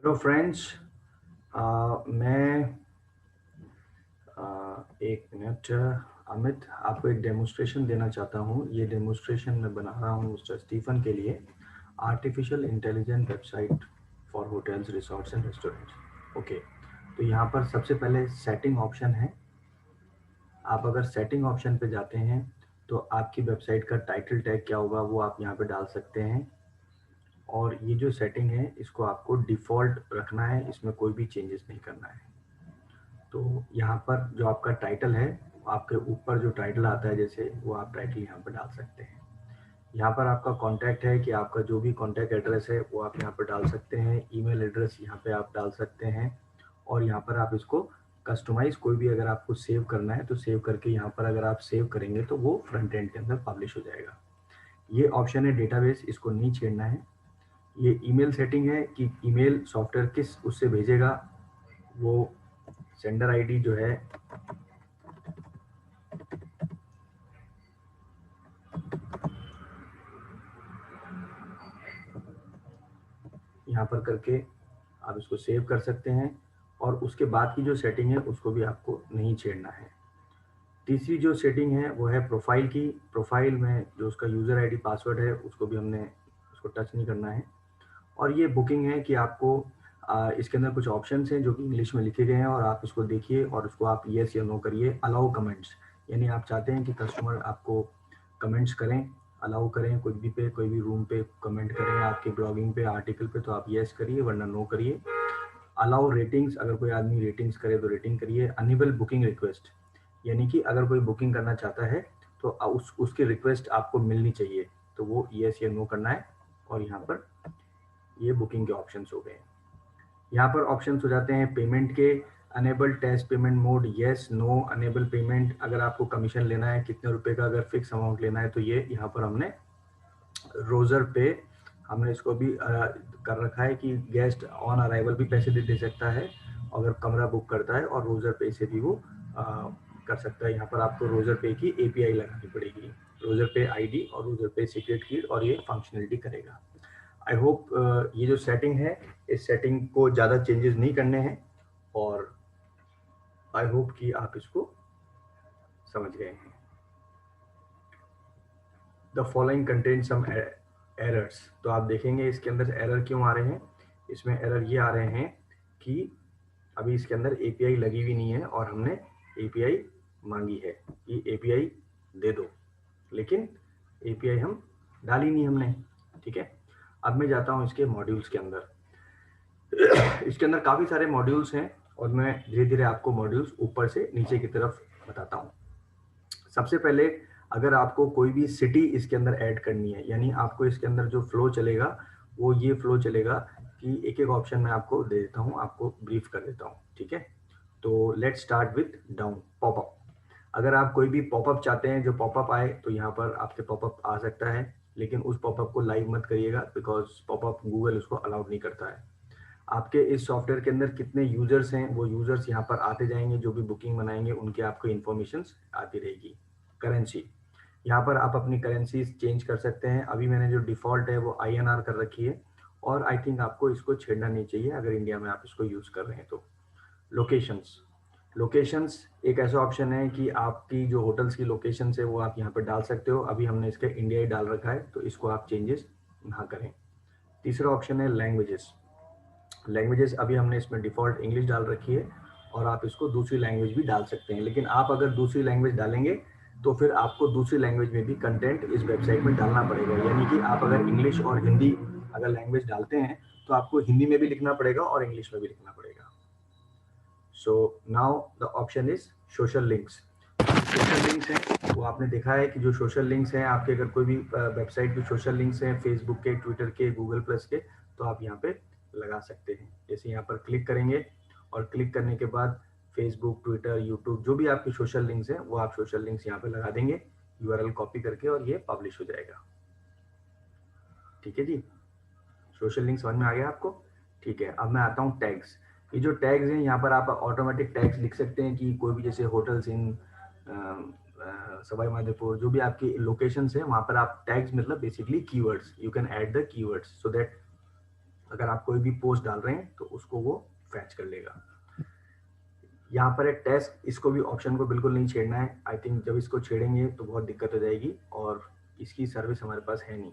Hello friends. मैं एक minute. Amit, आपको एक डेमोस्ट्रेशन देना चाहता हूँ। ये डेमोस्ट्रेशन मैं बना रहा हूँ मिस्टर स्टीफन के लिए। Artificial intelligent website for hotels, resorts and restaurants. Okay, तो यहाँ पर सबसे पहले सेटिंग ऑप्शन है। आप अगर सेटिंग ऑप्शन पे जाते हैं तो आपकी वेबसाइट का टाइटल टैग क्या होगा वो आप यहाँ पे डाल सकते हैं। और ये जो सेटिंग है इसको आपको डिफ़ॉल्ट रखना है, इसमें कोई भी चेंजेस नहीं करना है। तो यहाँ पर जो आपका टाइटल है, आपके ऊपर जो टाइटल आता है जैसे, वो आप टाइटल यहाँ पर डाल सकते हैं। यहाँ पर आपका कॉन्टैक्ट है कि आपका जो भी कॉन्टैक्ट एड्रेस है वो आप यहाँ पर डाल सकते हैं। ईमेल एड्रेस यहाँ पे आप डाल सकते हैं। और यहाँ पर आप इसको कस्टमाइज़, कोई भी अगर आपको सेव करना है तो सेव करके यहाँ पर अगर आप सेव करेंगे तो वो फ्रंट एंड के अंदर पब्लिश हो जाएगा। ये ऑप्शन है डेटाबेस, इसको नहीं छेड़ना है। ये ईमेल सेटिंग है कि ईमेल सॉफ्टवेयर किस उससे भेजेगा, वो सेंडर आईडी जो है यहाँ पर करके आप इसको सेव कर सकते हैं। और उसके बाद की जो सेटिंग है उसको भी आपको नहीं छेड़ना है। तीसरी जो सेटिंग है वो है प्रोफाइल की। प्रोफाइल में जो उसका यूज़र आईडी पासवर्ड है उसको भी हमने उसको टच नहीं करना है। और ये बुकिंग है कि आपको इसके अंदर कुछ ऑप्शंस हैं जो कि इंग्लिश में लिखे गए हैं, और आप इसको देखिए और उसको आप येस या नो करिए। अलाउ कमेंट्स, यानी आप चाहते हैं कि कस्टमर आपको कमेंट्स करें, अलाउ करें, कुछ भी पे, कोई भी रूम पे कमेंट करें, आपके ब्लॉगिंग पे, आर्टिकल पे, तो आप येस करिए वरना नो करिए। अलाउ रेटिंग्स, अगर कोई आदमी रेटिंग्स करे तो रेटिंग करिए। अनेबल बुकिंग रिक्वेस्ट, यानी कि अगर कोई बुकिंग करना चाहता है तो उसकी रिक्वेस्ट आपको मिलनी चाहिए, तो वो येस या नो करना है। और यहाँ पर ये बुकिंग के ऑप्शंस हो गए। यहाँ पर ऑप्शंस हो जाते हैं पेमेंट के। Enable test payment mode, yes no. Enable payment, अगर आपको कमीशन लेना है कितने रुपए का, अगर फिक्स अमाउंट लेना है तो ये यहाँ पर हमने रोजर पे, हमने इसको भी कर रखा है कि गेस्ट ऑन अराइवल भी पैसे दे सकता है अगर कमरा बुक करता है, और रोजर पे से भी वो कर सकता है। यहाँ पर आपको रोजर पे की एपीआई लगानी पड़ेगी, रोजर पे आईडी और रोजर पे सीक्रेट की, और ये फंक्शनलिटी करेगा। आई होप ये जो सेटिंग है, इस सेटिंग को ज़्यादा चेंजेस नहीं करने हैं, और आई होप कि आप इसको समझ गए हैं। The following contain some errors, तो आप देखेंगे इसके अंदर एरर क्यों आ रहे हैं। इसमें एरर ये आ रहे हैं कि अभी इसके अंदर एपीआई लगी हुई नहीं है, और हमने एपीआई मांगी है कि एपीआई दे दो, लेकिन एपीआई हम डाली नहीं हमने। ठीक है, अब मैं जाता हूँ इसके मॉड्यूल्स के अंदर। इसके अंदर काफ़ी सारे मॉड्यूल्स हैं, और मैं धीरे धीरे आपको मॉड्यूल्स ऊपर से नीचे की तरफ बताता हूँ। सबसे पहले, अगर आपको कोई भी सिटी इसके अंदर ऐड करनी है, यानी आपको इसके अंदर जो फ्लो चलेगा वो ये फ्लो चलेगा कि एक एक ऑप्शन मैं आपको दे देता हूँ, आपको ब्रीफ कर देता हूँ। ठीक है, तो let's start with down popup. अगर आप कोई भी पॉपअप चाहते हैं जो पॉपअप आए, तो यहाँ पर आपके पॉपअप आ सकता है, लेकिन उस पॉपअप को लाइव मत करिएगा, बिकॉज पॉपअप गूगल उसको अलाउड नहीं करता है। आपके इस सॉफ्टवेयर के अंदर कितने यूजर्स हैं, वो यूजर्स यहाँ पर आते जाएंगे, जो भी बुकिंग बनाएंगे उनके आपको इन्फॉर्मेशन आती रहेगी। करेंसी, यहाँ पर आप अपनी करेंसी चेंज कर सकते हैं। अभी मैंने जो डिफ़ॉल्ट है वो आईएनआर कर रखी है, और आई थिंक आपको इसको छेड़ना नहीं चाहिए अगर इंडिया में आप इसको यूज़ कर रहे हैं तो। लोकेशंस, लोकेशंस एक ऐसा ऑप्शन है कि आपकी जो होटल्स की लोकेशन है वो आप यहाँ पर डाल सकते हो। अभी हमने इसका इंडिया ही डाल रखा है, तो इसको आप चेंजेस ना करें। तीसरा ऑप्शन है लैंग्वेजेस। लैंग्वेजेस अभी हमने इसमें डिफ़ॉल्ट इंग्लिश डाल रखी है, और आप इसको दूसरी लैंग्वेज भी डाल सकते हैं, लेकिन आप अगर दूसरी लैंग्वेज डालेंगे तो फिर आपको दूसरी लैंग्वेज में भी कंटेंट इस वेबसाइट में डालना पड़ेगा। यानी कि आप अगर इंग्लिश और हिंदी अगर लैंग्वेज डालते हैं तो आपको हिंदी में भी लिखना पड़ेगा और इंग्लिश में भी लिखना पड़ेगा। So now the option is social links. Social links हैं वो आपने देखा है कि जो सोशल लिंक्स हैं आपके, अगर कोई भी वेबसाइट के सोशल लिंक्स हैं, फेसबुक के, ट्विटर के, गूगल प्लस के, तो आप यहाँ पे लगा सकते हैं। जैसे यहाँ पर क्लिक करेंगे, और क्लिक करने के बाद फेसबुक, ट्विटर, यूट्यूब, जो भी आपकी सोशल लिंक्स हैं वो आप सोशल लिंक्स यहाँ पे लगा देंगे यूआरएल कॉपी करके, और ये पब्लिश हो जाएगा। ठीक है जी, सोशल लिंक समझ में आ गया आपको। ठीक है, अब मैं आता हूँ टैग्स। ये जो टैग्स हैं यहाँ पर आप ऑटोमेटिक टैग्स लिख सकते हैं कि कोई भी, जैसे होटल्स इन सवाई माधोपुर, जो भी आपकी लोकेशंस है वहाँ पर आप टैग्स, मतलब basically keywords, you can add the keywords so that अगर आप कोई भी पोस्ट डाल रहे हैं तो उसको वो फैच कर लेगा। यहाँ पर एक टेस्ट, इसको भी ऑप्शन को बिल्कुल नहीं छेड़ना है। आई थिंक जब इसको छेड़ेंगे तो बहुत दिक्कत हो जाएगी और इसकी सर्विस हमारे पास है नहीं।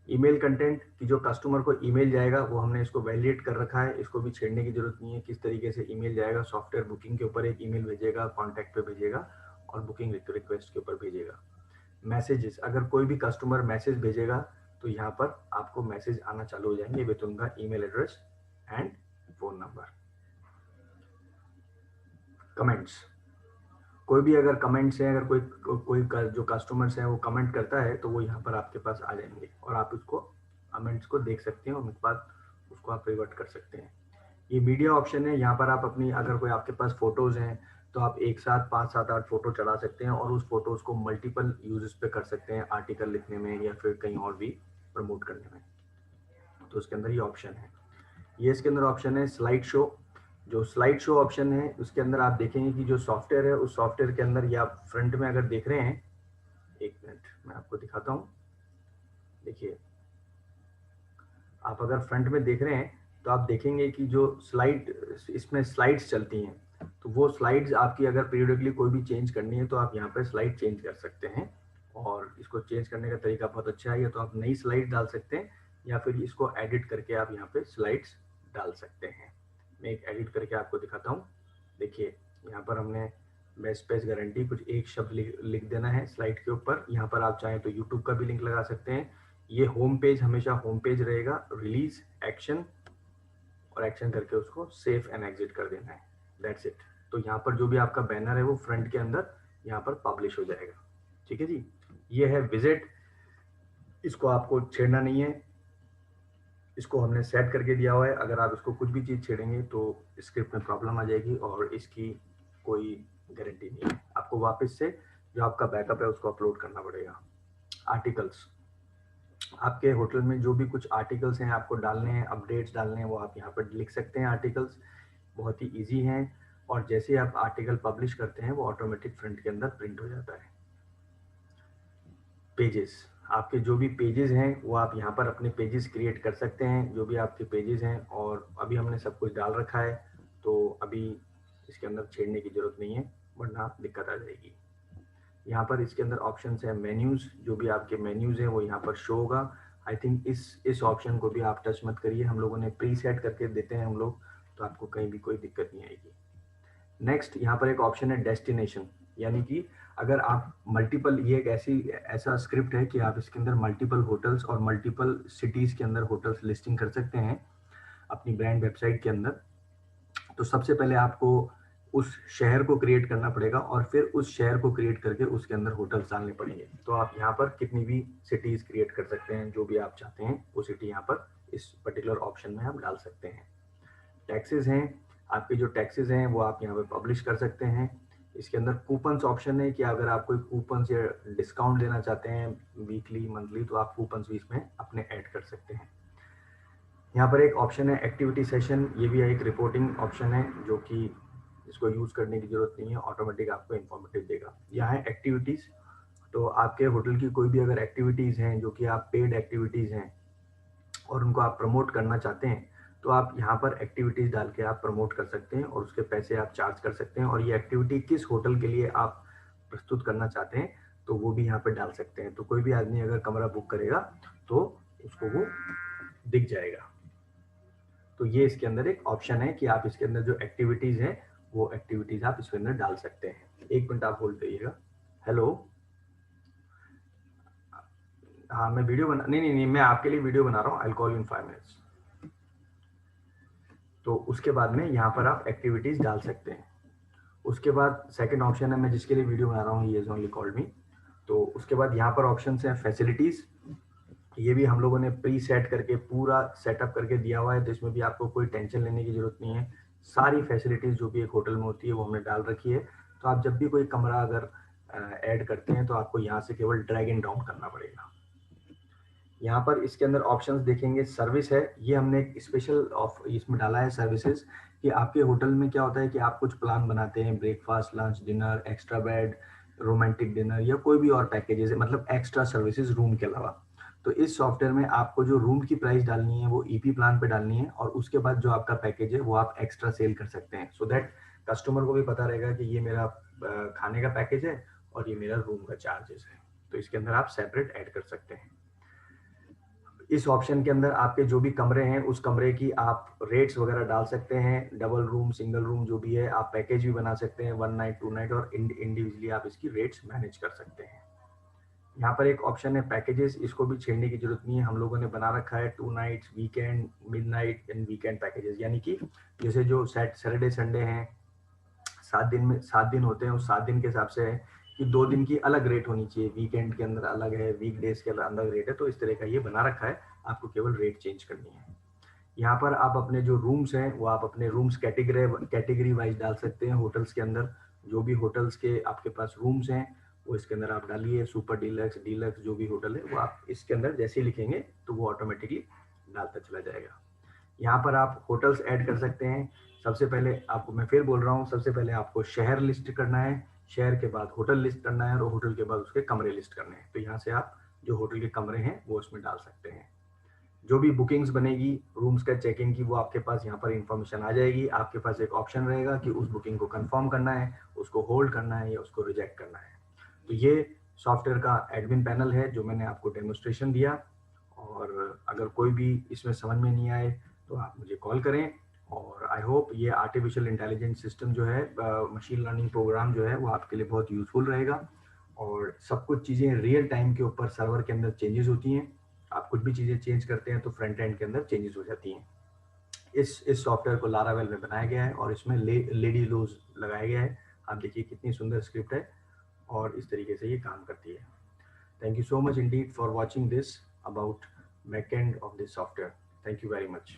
ईमेल कंटेंट की जो कस्टमर को ईमेल जाएगा वो हमने इसको वैलिडेट कर रखा है, इसको भी छेड़ने की जरूरत नहीं है। किस तरीके से ईमेल जाएगा, सॉफ्टवेयर बुकिंग के ऊपर एक ईमेल भेजेगा, कॉन्टैक्ट पे भेजेगा और बुकिंग रिक्वेस्ट के ऊपर भेजेगा। मैसेजेस, अगर कोई भी कस्टमर मैसेज भेजेगा तो यहाँ पर आपको मैसेज आना चालू हो जाएंगे विद उनका email address and phone number. Comments, कोई भी अगर कमेंट्स हैं, अगर जो कस्टमर्स हैं वो कमेंट करता है तो वो यहाँ पर आपके पास आ जाएंगे और आप उसको कमेंट्स को देख सकते हैं और उसके बाद उसको आप रिवर्ट कर सकते हैं। ये मीडिया ऑप्शन है, यहाँ पर आप अपनी, अगर कोई आपके पास फोटोज हैं तो आप एक साथ 5, 7, 8 फोटो चढ़ा सकते हैं और उस फोटोज को मल्टीपल यूजेस पे कर सकते हैं, आर्टिकल लिखने में या फिर कहीं और भी प्रमोट करने में। तो उसके अंदर ये ऑप्शन है। ये इसके अंदर ऑप्शन है स्लाइड शो। जो स्लाइड शो ऑप्शन है उसके अंदर आप देखेंगे कि जो सॉफ्टवेयर है उस सॉफ्टवेयर के अंदर ये आप फ्रंट में अगर देख रहे हैं, एक मिनट मैं आपको दिखाता हूँ। देखिए, आप अगर फ्रंट में देख रहे हैं तो आप देखेंगे कि जो स्लाइड, इसमें स्लाइड्स चलती हैं, तो वो स्लाइड्स आपकी अगर पीरियडिकली कोई भी चेंज करनी है तो आप यहाँ पे स्लाइड चेंज कर सकते हैं। और इसको चेंज करने का तरीका बहुत अच्छा है, या तो आप नई स्लाइड डाल सकते हैं या फिर इसको एडिट करके आप यहाँ पे स्लाइड्स डाल सकते हैं। मैं एक एडिट करके आपको दिखाता हूँ। देखिए, यहाँ पर हमने बेस्ट पेज गारंटी कुछ एक शब्द लिख देना है स्लाइड के ऊपर। यहाँ पर आप चाहें तो यूट्यूब का भी लिंक लगा सकते हैं। ये होम पेज हमेशा होम पेज रहेगा। रिलीज, एक्शन और एक्शन करके उसको सेव एंड एग्जिट कर देना है। That's it. तो यहाँ पर जो भी आपका बैनर है वो फ्रंट के अंदर यहाँ पर पब्लिश हो जाएगा। ठीक है जी, ये है विजिट। इसको आपको छेड़ना नहीं है, इसको हमने सेट करके दिया हुआ है। अगर आप इसको कुछ भी चीज़ छेड़ेंगे तो स्क्रिप्ट में प्रॉब्लम आ जाएगी और इसकी कोई गारंटी नहीं है। आपको वापस से जो आपका बैकअप है उसको अपलोड करना पड़ेगा। आर्टिकल्स, आपके होटल में जो भी कुछ आर्टिकल्स हैं आपको डालने हैं, अपडेट्स डालने हैं, वो आप यहाँ पर लिख सकते हैं। आर्टिकल्स बहुत ही इजी हैं और जैसे ही आप आर्टिकल पब्लिश करते हैं वो ऑटोमेटिक फ्रंट के अंदर प्रिंट हो जाता है। पेजेस, आपके जो भी पेजेस हैं वो आप यहाँ पर अपने पेजेस क्रिएट कर सकते हैं, जो भी आपके पेजेस हैं। और अभी हमने सब कुछ डाल रखा है तो अभी इसके अंदर छेड़ने की जरूरत नहीं है, वरना दिक्कत आ जाएगी। यहाँ पर इसके अंदर ऑप्शन है मेन्यूज, जो भी आपके मेन्यूज हैं वो यहाँ पर शो होगा। आई थिंक इस ऑप्शन को भी आप टच मत करिए, हम लोगों ने प्री सेट करके देते हैं हम लोग, तो आपको कहीं भी कोई दिक्कत नहीं आएगी। नेक्स्ट, यहाँ पर एक ऑप्शन है डेस्टिनेशन, यानी कि अगर आप मल्टीपल, ये एक ऐसा स्क्रिप्ट है कि आप इसके अंदर मल्टीपल होटल्स और मल्टीपल सिटीज के अंदर होटल्स लिस्टिंग कर सकते हैं अपनी ब्रांड वेबसाइट के अंदर। तो सबसे पहले आपको उस शहर को क्रिएट करना पड़ेगा और फिर उस शहर को क्रिएट करके उसके अंदर होटल्स डालने पड़ेंगे। तो आप यहाँ पर कितनी भी सिटीज क्रिएट कर सकते हैं, जो भी आप चाहते हैं वो सिटी यहाँ पर इस पर्टिकुलर ऑप्शन में आप डाल सकते हैं। टैक्सेस हैं, आपके जो टैक्सेस हैं वो आप यहाँ पे पब्लिश कर सकते हैं। इसके अंदर कूपन्स ऑप्शन है कि अगर आप कोई कूपन्स या डिस्काउंट देना चाहते हैं वीकली, मंथली, तो आप कूपन्स भी इसमें अपने ऐड कर सकते हैं। यहाँ पर एक ऑप्शन है एक्टिविटी सेशन, ये भी एक रिपोर्टिंग ऑप्शन है जो कि इसको यूज करने की जरूरत नहीं है, ऑटोमेटिक आपको इन्फॉर्मेटिव देगा। यहाँ है एक्टिविटीज, तो आपके होटल की कोई भी अगर एक्टिविटीज हैं जो कि आप पेड एक्टिविटीज हैं और उनको आप प्रमोट करना चाहते हैं तो आप यहाँ पर एक्टिविटीज डाल के आप प्रमोट कर सकते हैं और उसके पैसे आप चार्ज कर सकते हैं। और ये एक्टिविटी किस होटल के लिए आप प्रस्तुत करना चाहते हैं तो वो भी यहाँ पर डाल सकते हैं। तो कोई भी आदमी अगर कमरा बुक करेगा तो उसको वो दिख जाएगा। तो ये इसके अंदर एक ऑप्शन है कि आप इसके अंदर जो एक्टिविटीज हैं वो एक्टिविटीज आप इसके अंदर डाल सकते हैं। एक मिनट आप होल्ड करिएगा। हेलो, हाँ मैं वीडियो बना, नहीं मैं आपके लिए वीडियो बना रहा हूँ। I will call you in 5 minutes. तो उसके बाद में यहाँ पर आप एक्टिविटीज डाल सकते हैं। उसके बाद सेकंड ऑप्शन है, मैं जिसके लिए वीडियो बना रहा हूँ, ये इज ओनली कॉल्ड मी। तो उसके बाद यहाँ पर ऑप्शन है फैसिलिटीज, ये भी हम लोगों ने प्री सेट करके पूरा सेटअप करके दिया हुआ है, तो इसमें भी आपको कोई टेंशन लेने की जरूरत नहीं है। सारी फैसिलिटीज जो भी एक होटल में होती है वो हमने डाल रखी है। तो आप जब भी कोई कमरा अगर ऐड करते हैं तो आपको यहाँ से केवल ड्रैग एंड डाउन करना पड़ेगा। यहाँ पर इसके अंदर ऑप्शंस देखेंगे, सर्विस है, ये हमने एक स्पेशल इसमें डाला है सर्विसेज, कि आपके होटल में क्या होता है कि आप कुछ प्लान बनाते हैं, breakfast, lunch, dinner, extra bed, romantic dinner या कोई भी और पैकेजेस है, मतलब एक्स्ट्रा सर्विसेज रूम के अलावा। तो इस सॉफ्टवेयर में आपको जो रूम की प्राइस डालनी है वो ईपी प्लान पे डालनी है, और उसके बाद जो आपका पैकेज है वो आप एक्स्ट्रा सेल कर सकते हैं, सो दैट कस्टमर को भी पता रहेगा कि ये मेरा खाने का पैकेज है और ये मेरा रूम का चार्जेस है। तो इसके अंदर आप सेपरेट ऐड कर सकते हैं। इस ऑप्शन के अंदर आपके जो भी कमरे हैं उस कमरे की आप रेट्स वगैरह डाल सकते हैं, डबल रूम, सिंगल रूम जो भी है, आप पैकेज भी बना सकते हैं, 1 नाइट 2 नाइट, और इंडिविजुअली आप इसकी रेट्स मैनेज कर सकते हैं। यहाँ पर एक ऑप्शन है पैकेजेस, इसको भी छेड़ने की जरूरत नहीं है, हम लोगों ने बना रखा है 2 nights, weekend, midnight and weekend packages, यानी कि जैसे जो सैटरडे संडे हैं 7 दिन में 7 दिन होते हैं, उस 7 दिन के हिसाब से है कि 2 दिन की अलग रेट होनी चाहिए, वीकेंड के अंदर अलग है, वीकडेज के अंदर रेट है, तो इस तरह का ये बना रखा है, आपको केवल रेट चेंज करनी है। यहाँ पर आप अपने जो रूम्स हैं वो आप अपने रूम्स कैटेगरी वाइज डाल सकते हैं। होटल्स के अंदर जो भी होटल्स के आपके पास रूम्स हैं वो इसके अंदर आप डालिए, सुपर डीलक्स, डीलक्स जो भी होटल है वो आप इसके अंदर जैसे ही लिखेंगे तो वो ऑटोमेटिकली डालता चला जाएगा। यहाँ पर आप होटल्स ऐड कर सकते हैं। सबसे पहले आपको मैं फिर बोल रहा हूँ, सबसे पहले आपको शहर लिस्ट करना है, शहर के बाद होटल लिस्ट करना है, और होटल के बाद उसके कमरे लिस्ट करने हैं। तो यहाँ से आप जो होटल के कमरे हैं वो उसमें डाल सकते हैं। जो भी बुकिंग्स बनेगी रूम्स का चेक इन की, वो आपके पास यहाँ पर इंफॉर्मेशन आ जाएगी। आपके पास एक ऑप्शन रहेगा कि उस बुकिंग को कंफर्म करना है, उसको होल्ड करना है या उसको रिजेक्ट करना है। तो ये सॉफ्टवेयर का एडमिन पैनल है जो मैंने आपको डेमोस्ट्रेशन दिया, और अगर कोई भी इसमें समझ में नहीं आए तो आप मुझे कॉल करें। और आई होप ये आर्टिफिशियल इंटेलिजेंस सिस्टम जो है, मशीन लर्निंग प्रोग्राम जो है, वो आपके लिए बहुत यूजफुल रहेगा। और सब कुछ चीज़ें रियल टाइम के ऊपर सर्वर के अंदर चेंजेस होती हैं। आप कुछ भी चीज़ें चेंज करते हैं तो फ्रंट एंड के अंदर चेंजेस हो जाती हैं। इस सॉफ्टवेयर को लारावेल में बनाया गया है और इसमें लेडी लोज लगाया गया है। आप देखिए कितनी सुंदर स्क्रिप्ट है और इस तरीके से ये काम करती है। Thank you so much indeed for watching this about backend of this software. Thank you very much.